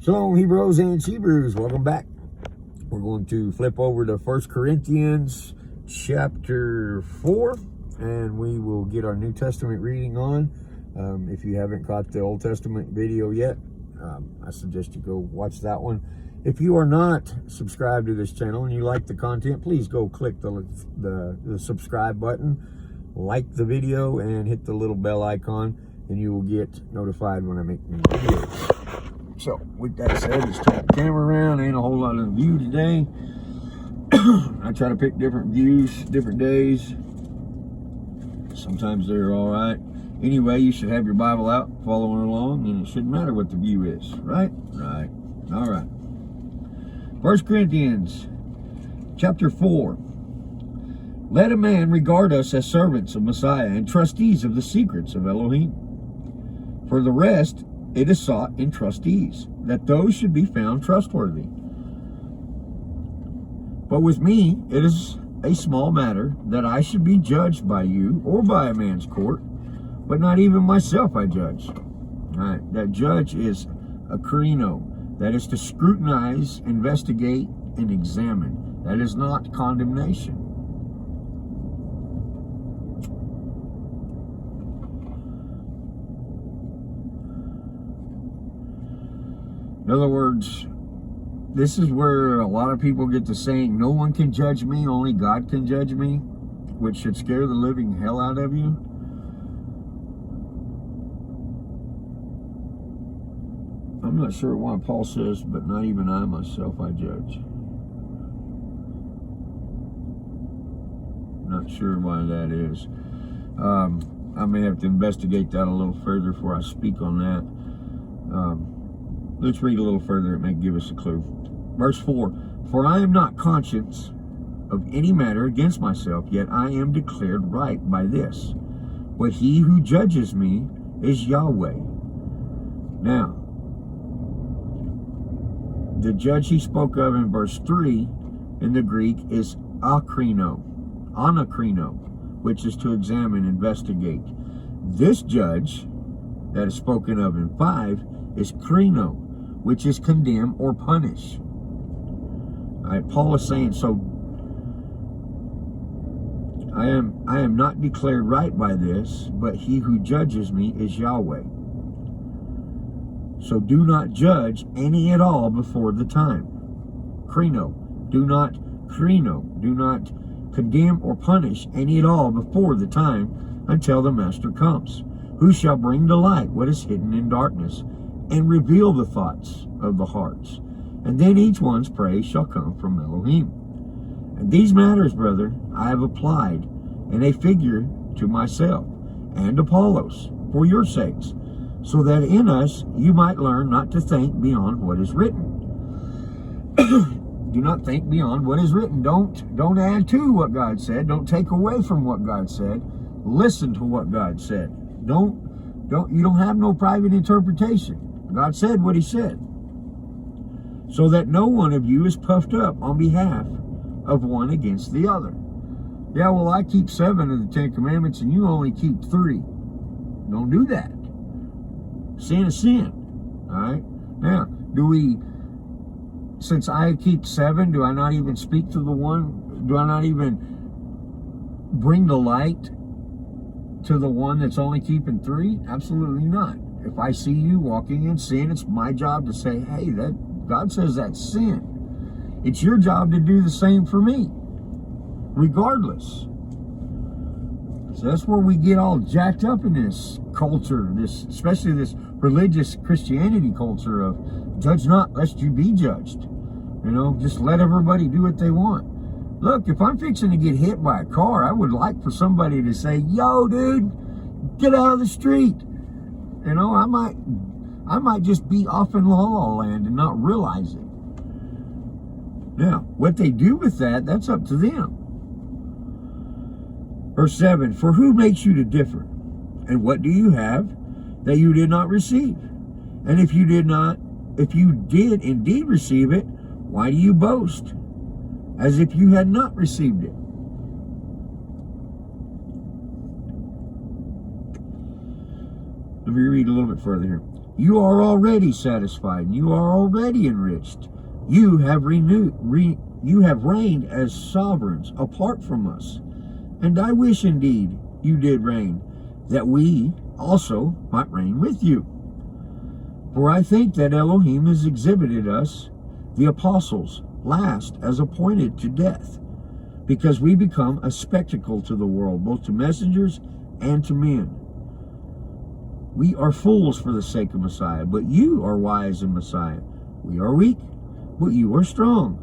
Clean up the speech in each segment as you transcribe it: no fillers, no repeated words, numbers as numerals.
Shalom, Hebrews and Hebrews. Welcome back. We're going to flip over to 1 Corinthians chapter 4, and we will get our New Testament reading on. If you haven't caught the Old Testament video yet, I suggest you go watch that one. If you are not subscribed to this channel and you like the content, please go click the subscribe button, like the video, and hit the little bell icon, and you will get notified when I make new videos. So, with that said, let's turn the camera around. Ain't a whole lot of view today. I try to pick different views, different days. Sometimes they're all right. Anyway, you should have your Bible out, following along, and it shouldn't matter what the view is, right? Right. All right. 1 Corinthians chapter 4. Let a man regard us as servants of Messiah and trustees of the secrets of Elohim. For the rest, it is sought in trustees, that those should be found trustworthy. But with me, it is a small matter that I should be judged by you or by a man's court, but not even myself I judge. All right, that judge is a krino, that is to scrutinize, investigate, and examine. That is not condemnation. In other words, this is where a lot of people get to saying, no one can judge me, only God can judge me, which should scare the living hell out of you. I'm not sure why Paul says, but not even I myself I judge. Not sure why that is. I may have to investigate that a little further before I speak on that. Let's read a little further. It may give us a clue. Verse 4. For I am not conscious of any matter against myself, yet I am declared right by this. But he who judges me is Yahweh. Now, the judge he spoke of in verse 3 in the Greek is anakrino, which is to examine, investigate. This judge that is spoken of in 5 is krino, which is condemn or punish. All right, Paul is saying, so I am not declared right by this, but he who judges me is Yahweh. So do not judge any at all before the time. Krino, do not condemn or punish any at all before the time until the Master comes, who shall bring to light what is hidden in darkness, and reveal the thoughts of the hearts. And then each one's praise shall come from Elohim. And these matters, brother, I have applied in a figure to myself and Apollos for your sakes, so that in us you might learn not to think beyond what is written. Do not think beyond what is written. Don't add to what God said. Don't take away from what God said. Listen to what God said. You don't have no private interpretation. God said what he said. So that no one of you is puffed up on behalf of one against the other. Yeah, well, I keep 7 of the 10 commandments and you only keep 3. Don't do that. Sin is sin. All right? Now, since I keep 7, do I not even speak to the one? Do I not even bring the light to the one that's only keeping 3? Absolutely not. If I see you walking in sin, it's my job to say, hey, that God says that's sin. It's your job to do the same for me, regardless. So that's where we get all jacked up in this culture, especially this religious Christianity culture of judge not, lest you be judged. You know, just let everybody do what they want. Look, if I'm fixing to get hit by a car, I would like for somebody to say, yo, dude, get out of the street. You know, I might just be off in La La Land and not realize it. Now, what they do with that, that's up to them. Verse 7, for who makes you to differ? And what do you have that you did not receive? And if you did indeed receive it, why do you boast as if you had not received it? Let me read a little bit further here. You are already satisfied, and you are already enriched. You have you have reigned as sovereigns apart from us. And I wish indeed you did reign, that we also might reign with you. For I think that Elohim has exhibited us, the apostles, last as appointed to death, because we become a spectacle to the world, both to messengers and to men. We are fools for the sake of Messiah, but you are wise in Messiah. We are weak, but you are strong.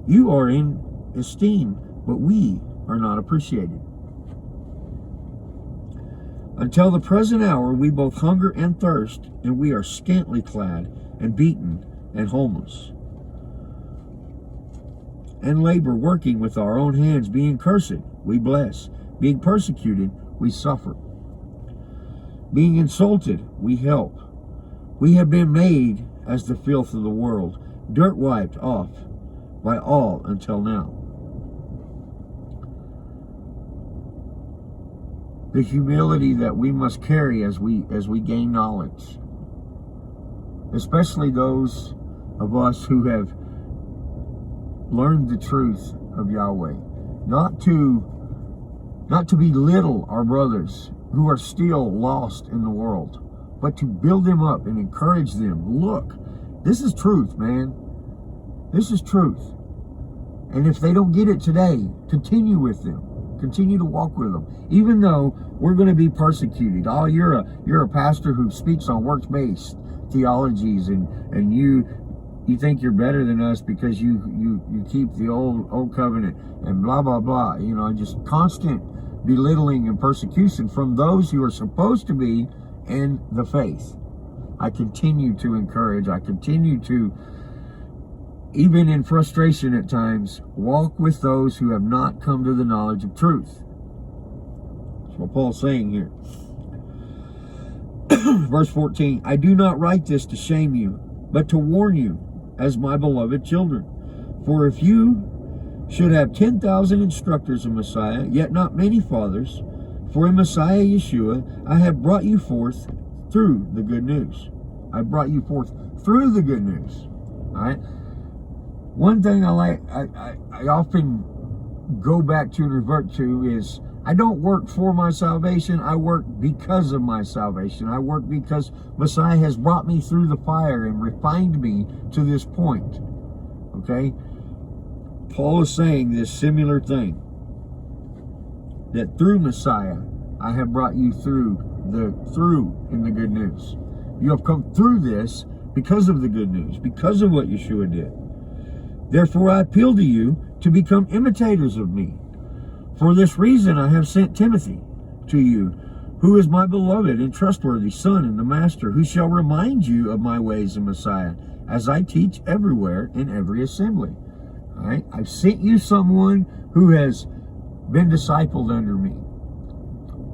You are in esteem, but we are not appreciated. Until the present hour, we both hunger and thirst, and we are scantily clad, and beaten, and homeless. And labor, working with our own hands, being cursed, we bless. Being persecuted, we suffer. Being insulted, we help. We have been made as the filth of the world, dirt wiped off by all until now. The humility that we must carry as we gain knowledge, especially those of us who have learned the truth of Yahweh, not to belittle our brothers who are still lost in the world, but to build them up and encourage them. Look, this is truth, man. This is truth. And if they don't get it today, continue with them. Continue to walk with them, even though we're going to be persecuted. Oh, you're a pastor who speaks on works-based theologies, and you think you're better than us because you keep the old covenant and blah blah blah. You know, just constant belittling and persecution from those who are supposed to be in the faith. I continue to encourage. I continue to, even in frustration at times, walk with those who have not come to the knowledge of truth. That's what Paul's saying here. Verse 14, I do not write this to shame you, but to warn you as my beloved children. For if you should have 10,000 instructors in Messiah, yet not many fathers, for in Messiah Yeshua I have brought you forth through the good news. I brought you forth through the good news. All right? One thing I often go back to and revert to is, I don't work for my salvation. I work because of my salvation. I work because Messiah has brought me through the fire and refined me to this point. Okay? Paul is saying this similar thing, that through Messiah I have brought you through in the good news. You have come through this because of the good news, because of what Yeshua did. Therefore I appeal to you to become imitators of me. For this reason I have sent Timothy to you, who is my beloved and trustworthy son in the Master, who shall remind you of my ways in Messiah, as I teach everywhere in every assembly. All right? I've sent you someone who has been discipled under me,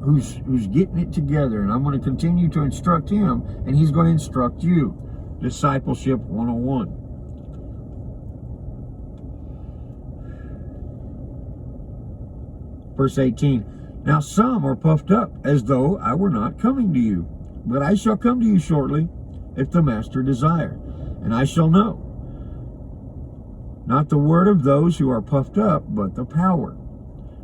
who's getting it together, and I'm going to continue to instruct him, and he's going to instruct you. Discipleship 101. Verse 18, now some are puffed up as though I were not coming to you, but I shall come to you shortly, if the Master desire, and I shall know. Not the word of those who are puffed up, but the power.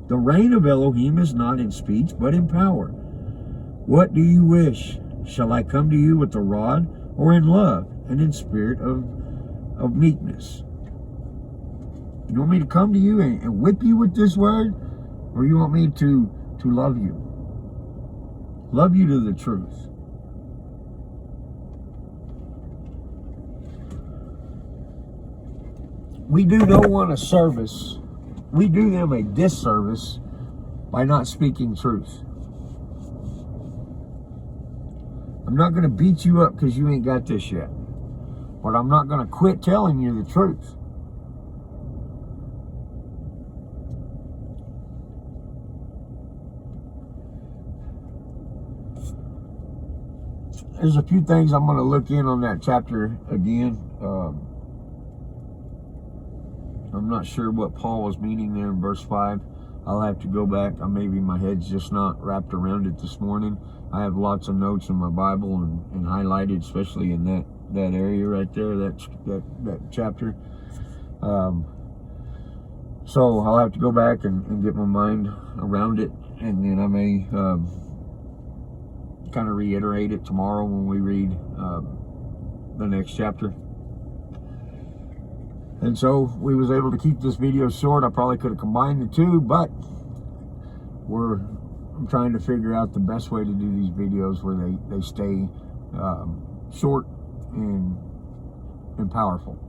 The reign of Elohim is not in speech, but in power. What do you wish? Shall I come to you with the rod, or in love, and in spirit of meekness? You want me to come to you and whip you with this word? Or you want me to love you? Love you to the truth. We do no one a service. We do them a disservice by not speaking truth. I'm not going to beat you up because you ain't got this yet. But I'm not going to quit telling you the truth. There's a few things I'm going to look in on that chapter again. I'm not sure what Paul was meaning there in verse 5. I'll have to go back. Maybe my head's just not wrapped around it this morning. I have lots of notes in my Bible and highlighted, especially in that area right there, that chapter. So I'll have to go back and get my mind around it, and then I may kind of reiterate it tomorrow when we read the next chapter. And so we was able to keep this video short. I probably could have combined the two, but I'm trying to figure out the best way to do these videos where they stay short and powerful.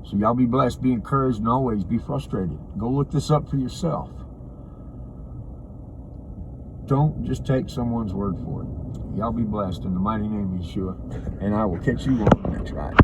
So y'all be blessed, be encouraged, and always be frustrated. Go look this up for yourself. Don't just take someone's word for it. Y'all be blessed in the mighty name of Yeshua, and I will catch you on the next ride.